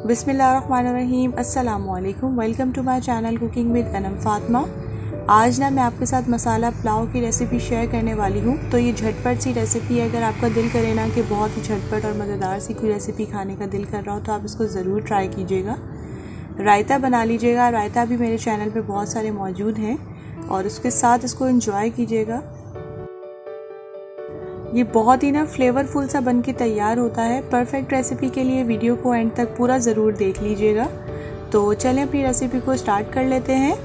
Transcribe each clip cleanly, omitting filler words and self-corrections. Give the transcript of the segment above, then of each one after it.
बिस्मिल्लाहिर्रहमानिर्रहीम। अस्सलामुअलैकुम। Welcome to my channel cooking with Anam Fatima. आज ना मैं आपके साथ मसाला पुलाव की रेसिपी शेयर करने वाली हूँ। तो ये झटपट सी रेसिपी है। अगर आपका दिल करे ना कि बहुत ही झटपट और मज़ेदार सी कोई रेसिपी खाने का दिल कर रहा हो तो आप इसको ज़रूर ट्राई कीजिएगा। रायता बना लीजिएगा। रायता भी मेरे चैनल पर बहुत सारे मौजूद हैं और उसके साथ इसको इंजॉय कीजिएगा। ये बहुत ही ना फ्लेवरफुल सा बन के तैयार होता है। परफेक्ट रेसिपी के लिए वीडियो को एंड तक पूरा ज़रूर देख लीजिएगा। तो चलें अपनी रेसिपी को स्टार्ट कर लेते हैं।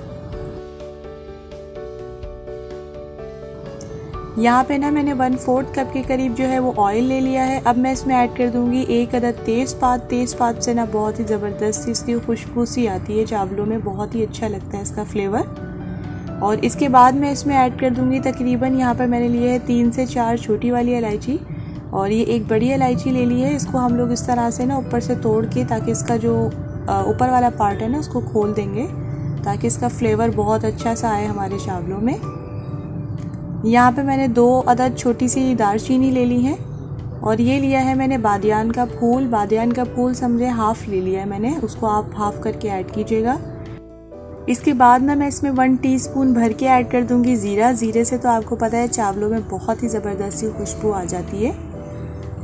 यहाँ पे ना मैंने 1/4 कप के करीब जो है वो ऑयल ले लिया है। अब मैं इसमें ऐड कर दूंगी 1 अदद तेज़पात। तेज़पात से ना बहुत ही ज़बरदस्त इसकी खुशबू सी आती है चावलों में, बहुत ही अच्छा लगता है इसका फ्लेवर। और इसके बाद मैं इसमें ऐड कर दूंगी तकरीबन यहाँ पर मैंने लिए है 3 से 4 छोटी वाली इलायची और ये एक बड़ी इलायची ले ली है। इसको हम लोग इस तरह से ना ऊपर से तोड़ के ताकि इसका जो ऊपर वाला पार्ट है ना उसको खोल देंगे ताकि इसका फ्लेवर बहुत अच्छा सा आए हमारे चावलों में। यहाँ पे मैंने 2 अदद छोटी सी दालचीनी ले ली है और ये लिया है मैंने बादियान का फूल। बादियान का फूल समझे हाफ ले लिया है मैंने, उसको आप हाफ करके ऐड कीजिएगा। इसके बाद ना मैं इसमें 1 टीस्पून भर के ऐड कर दूंगी ज़ीरा। ज़ीरे से तो आपको पता है चावलों में बहुत ही ज़बरदस्त खुशबू आ जाती है।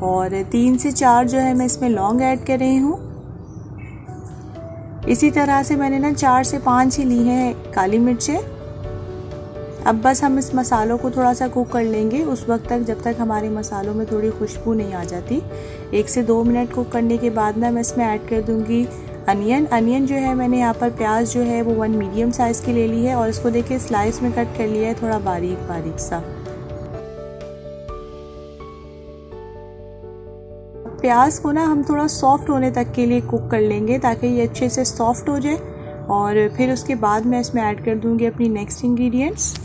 और 3 से 4 जो है मैं इसमें लौंग ऐड कर रही हूँ। इसी तरह से मैंने ना 4 से 5 ही ली हैं काली मिर्चें। अब बस हम इस मसालों को थोड़ा सा कुक कर लेंगे उस वक्त तक जब तक हमारे मसालों में थोड़ी खुशबू नहीं आ जाती। 1 से 2 मिनट कुक करने के बाद ना मैं इसमें ऐड कर दूंगी अनियन जो है मैंने यहाँ पर प्याज जो है वो 1 मीडियम साइज़ की ले ली है और इसको देखिए स्लाइस में कट कर लिया है थोड़ा बारीक सा। प्याज को ना हम थोड़ा सॉफ्ट होने तक के लिए कुक कर लेंगे ताकि ये अच्छे से सॉफ्ट हो जाए और फिर उसके बाद मैं इसमें ऐड कर दूंगी अपनी नेक्स्ट इंग्रेडिएंट्स।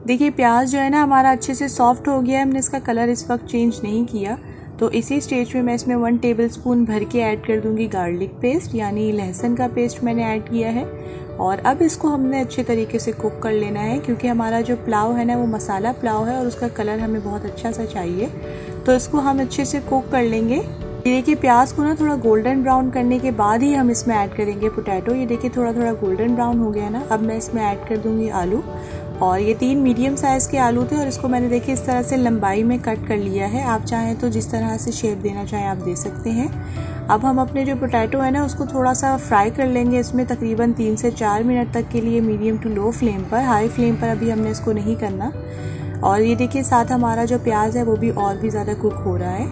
देखिए प्याज जो है ना हमारा अच्छे से सॉफ्ट हो गया है। हमने इसका कलर इस वक्त चेंज नहीं किया। तो इसी स्टेज में मैं इसमें 1 टेबलस्पून भर के ऐड कर दूंगी गार्लिक पेस्ट, यानी लहसुन का पेस्ट मैंने ऐड किया है। और अब इसको हमने अच्छे तरीके से कुक कर लेना है क्योंकि हमारा जो पुलाव है ना वो मसाला पुलाव है और उसका कलर हमें बहुत अच्छा सा चाहिए। तो इसको हम अच्छे से कुक कर लेंगे। ये देखिए प्याज को ना थोड़ा गोल्डन ब्राउन करने के बाद ही हम इसमें ऐड करेंगे पोटैटो। ये देखिए थोड़ा गोल्डन ब्राउन हो गया ना। अब मैं इसमें ऐड कर दूंगी आलू और ये 3 मीडियम साइज़ के आलू थे और इसको मैंने देखिए इस तरह से लंबाई में कट कर लिया है। आप चाहें तो जिस तरह से शेप देना चाहें आप दे सकते हैं। अब हम अपने जो पोटैटो है ना उसको थोड़ा सा फ्राई कर लेंगे इसमें तकरीबन 3 से 4 मिनट तक के लिए मीडियम टू लो फ्लेम पर। हाई फ्लेम पर अभी हमने इसको नहीं करना। और ये देखिए साथ हमारा जो प्याज है वो भी और भी ज़्यादा कुक हो रहा है।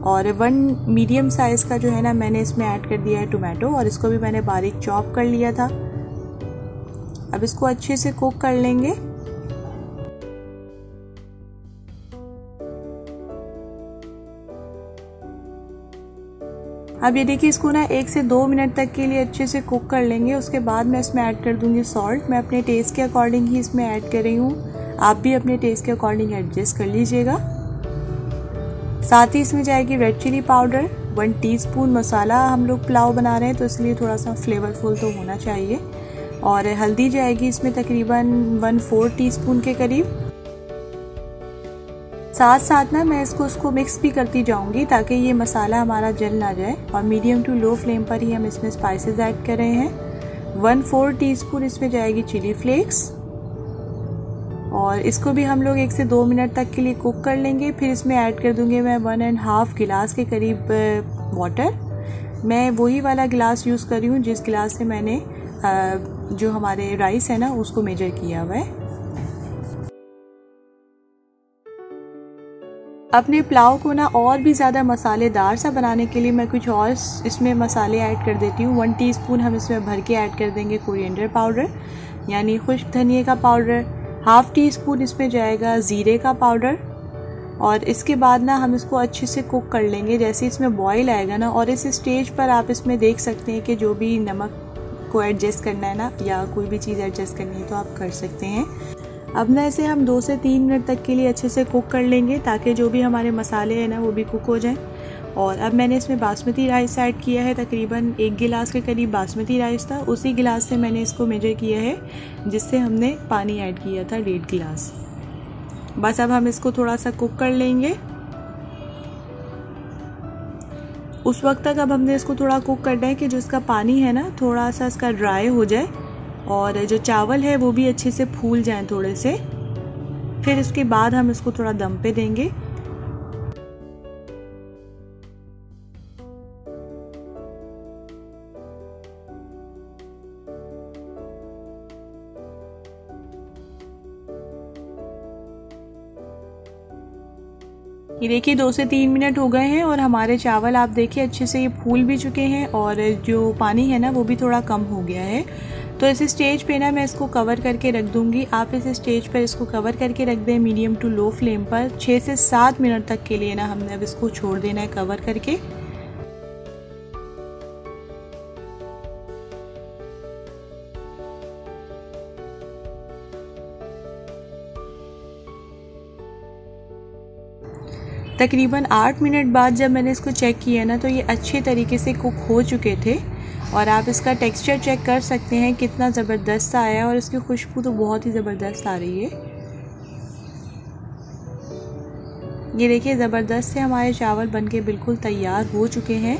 और 1 मीडियम साइज़ का जो है ना मैंने इसमें ऐड कर दिया है टोमेटो और इसको भी मैंने बारीक चॉप कर लिया था। अब इसको अच्छे से कुक कर लेंगे। अब ये देखिए इसको ना 1 से 2 मिनट तक के लिए अच्छे से कुक कर लेंगे। उसके बाद मैं इसमें ऐड कर दूंगी सॉल्ट। मैं अपने टेस्ट के अकॉर्डिंग ही इसमें ऐड कर रही हूँ, आप भी अपने टेस्ट के अकॉर्डिंग एडजस्ट कर लीजिएगा। साथ ही इसमें जाएगी रेड चिली पाउडर 1 टीस्पून। मसाला हम लोग पुलाव बना रहे हैं तो इसलिए थोड़ा सा फ्लेवरफुल तो होना चाहिए। और हल्दी जाएगी इसमें तकरीबन 1/4 टीस्पून के करीब। साथ ना मैं उसको मिक्स भी करती जाऊंगी ताकि ये मसाला हमारा जल ना जाए। और मीडियम टू लो फ्लेम पर ही हम इसमें स्पाइसेस ऐड कर रहे हैं। 1/4 टीस्पून इसमें जाएगी चिली फ्लेक्स और इसको भी हम लोग 1 से 2 मिनट तक के लिए कुक कर लेंगे। फिर इसमें ऐड कर दूंगी मैं 1.5 गिलास के करीब वाटर। मैं वही वाला गिलास यूज़ कर रही हूँ जिस गिलास से मैंने जो हमारे राइस है ना उसको मेजर किया हुआ है। अपने पुलाव को ना और भी ज़्यादा मसालेदार सा बनाने के लिए मैं कुछ और इसमें मसाले ऐड कर देती हूँ। 1 टीस्पून हम इसमें भर के ऐड कर देंगे कोरिएंडर पाउडर यानी खुश्क धनिए का पाउडर। 1/2 टीस्पून इसमें जाएगा ज़ीरे का पाउडर। और इसके बाद ना हम इसको अच्छे से कुक कर लेंगे। जैसे इसमें बॉईल आएगा ना और इस स्टेज पर आप इसमें देख सकते हैं कि जो भी नमक को एडजस्ट करना है ना या कोई भी चीज़ एडजस्ट करनी है तो आप कर सकते हैं। अब ना इसे हम 2 से 3 मिनट तक के लिए अच्छे से कुक कर लेंगे ताकि जो भी हमारे मसाले हैं ना वो भी कुक हो जाएं। और अब मैंने इसमें बासमती राइस ऐड किया है, तकरीबन 1 गिलास के करीब बासमती राइस था, उसी गिलास से मैंने इसको मेजर किया है जिससे हमने पानी ऐड किया था 1.5 गिलास। बस अब हम इसको थोड़ा सा कुक कर लेंगे। उस वक्त तक अब हमने इसको थोड़ा कुक करना है कि जो इसका पानी है ना थोड़ा सा इसका ड्राई हो जाए और जो चावल है वो भी अच्छे से फूल जाएं थोड़े से। फिर इसके बाद हम इसको थोड़ा दम पे देंगे। ये देखिए 2 से 3 मिनट हो गए हैं और हमारे चावल आप देखिए अच्छे से ये फूल भी चुके हैं और जो पानी है ना वो भी थोड़ा कम हो गया है। तो इस स्टेज पे ना मैं इसको कवर करके रख दूंगी। आप इस स्टेज पर इसको कवर करके रख दें मीडियम टू लो फ्लेम पर। 6 से 7 मिनट तक के लिए ना हमने अब इसको छोड़ देना है कवर करके। तकरीबन 8 मिनट बाद जब मैंने इसको चेक किया ना तो ये अच्छे तरीके से कुक हो चुके थे और आप इसका टेक्सचर चेक कर सकते हैं कितना ज़बरदस्त आया और इसकी खुशबू तो बहुत ही ज़बरदस्त आ रही है। ये देखिए ज़बरदस्त से हमारे चावल बनके बिल्कुल तैयार हो चुके हैं।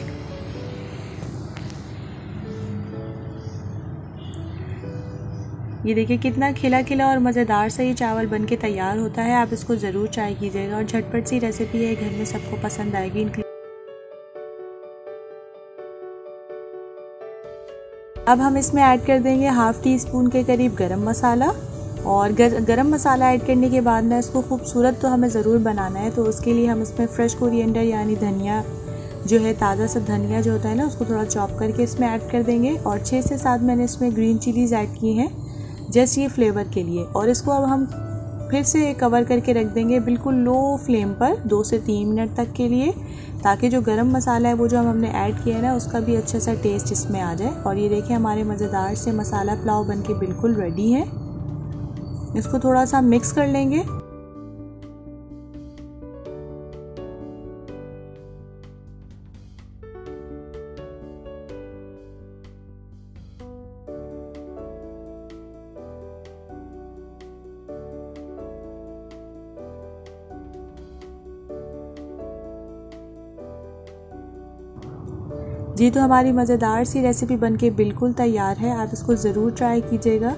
ये देखिए कितना खिला खिला और मज़ेदार सा ये चावल बनके तैयार होता है। आप इसको ज़रूर ट्राई कीजिएगा और झटपट सी रेसिपी है, घर में सबको पसंद आएगी। अब हम इसमें ऐड कर देंगे ½ टीस्पून के करीब गरम मसाला और गरम मसाला ऐड करने के बाद ना इसको खूबसूरत तो हमें ज़रूर बनाना है, तो उसके लिए हम इसमें फ्रेश कोरिएंडर यानी धनिया जो है, ताज़ा सा धनिया जो होता है ना उसको थोड़ा चॉप करके इसमें ऐड कर देंगे और 6 से 7 मैंने इसमें ग्रीन चिलीज़ ऐड की हैं जस्ट ये फ्लेवर के लिए। और इसको अब हम फिर से कवर करके रख देंगे बिल्कुल लो फ्लेम पर 2 से 3 मिनट तक के लिए, ताकि जो गरम मसाला है वो जो हमने ऐड किया है ना उसका भी अच्छा सा टेस्ट इसमें आ जाए। और ये देखिए हमारे मज़ेदार से मसाला पुलाव बनके बिल्कुल रेडी है। इसको थोड़ा सा मिक्स कर लेंगे। जी तो हमारी मज़ेदार सी रेसिपी बनके बिल्कुल तैयार है। आप इसको ज़रूर ट्राई कीजिएगा।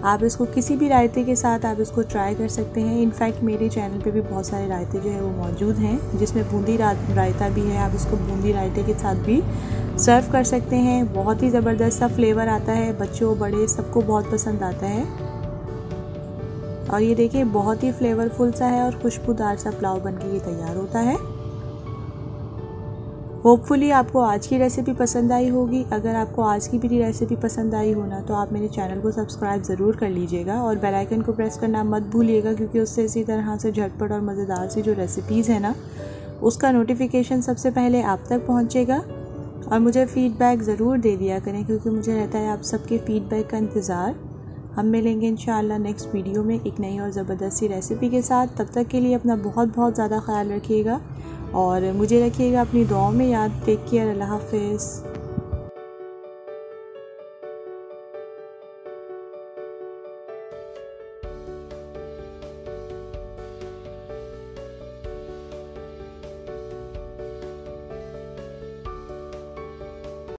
आप इसको किसी भी रायते के साथ आप इसको ट्राई कर सकते हैं। इनफैक्ट मेरे चैनल पे भी बहुत सारे रायते जो है वो मौजूद हैं, जिसमें बूंदी रायता भी है। आप इसको बूंदी रायते के साथ भी सर्व कर सकते हैं। बहुत ही ज़बरदस्त सा फ्लेवर आता है, बच्चों बड़े सबको बहुत पसंद आता है। और ये देखिए बहुत ही फ्लेवरफुल सा है और खुशबूदार सा पुलाव बनके ये तैयार होता है। होपफुली आपको आज की रेसिपी पसंद आई होगी। अगर आपको आज की मेरी रेसिपी पसंद आई हो ना तो आप मेरे चैनल को सब्सक्राइब ज़रूर कर लीजिएगा और बेल आइकन को प्रेस करना मत भूलिएगा, क्योंकि उससे इसी तरह से झटपट और मज़ेदार सी जो रेसिपीज़ है ना उसका नोटिफिकेशन सबसे पहले आप तक पहुँचेगा। और मुझे फ़ीडबैक ज़रूर दे दिया करें, क्योंकि मुझे रहता है आप सबके फ़ीडबैक का इंतज़ार। हम मिलेंगे इंशाअल्लाह नेक्स्ट वीडियो में एक नई और ज़बरदस्त सी रेसिपी के साथ। तब तक के लिए अपना बहुत बहुत ज़्यादा ख्याल रखिएगा और मुझे रखिएगा अपनी दुआओं में याद। टेक केयर, अल्लाह हाफ़िज़।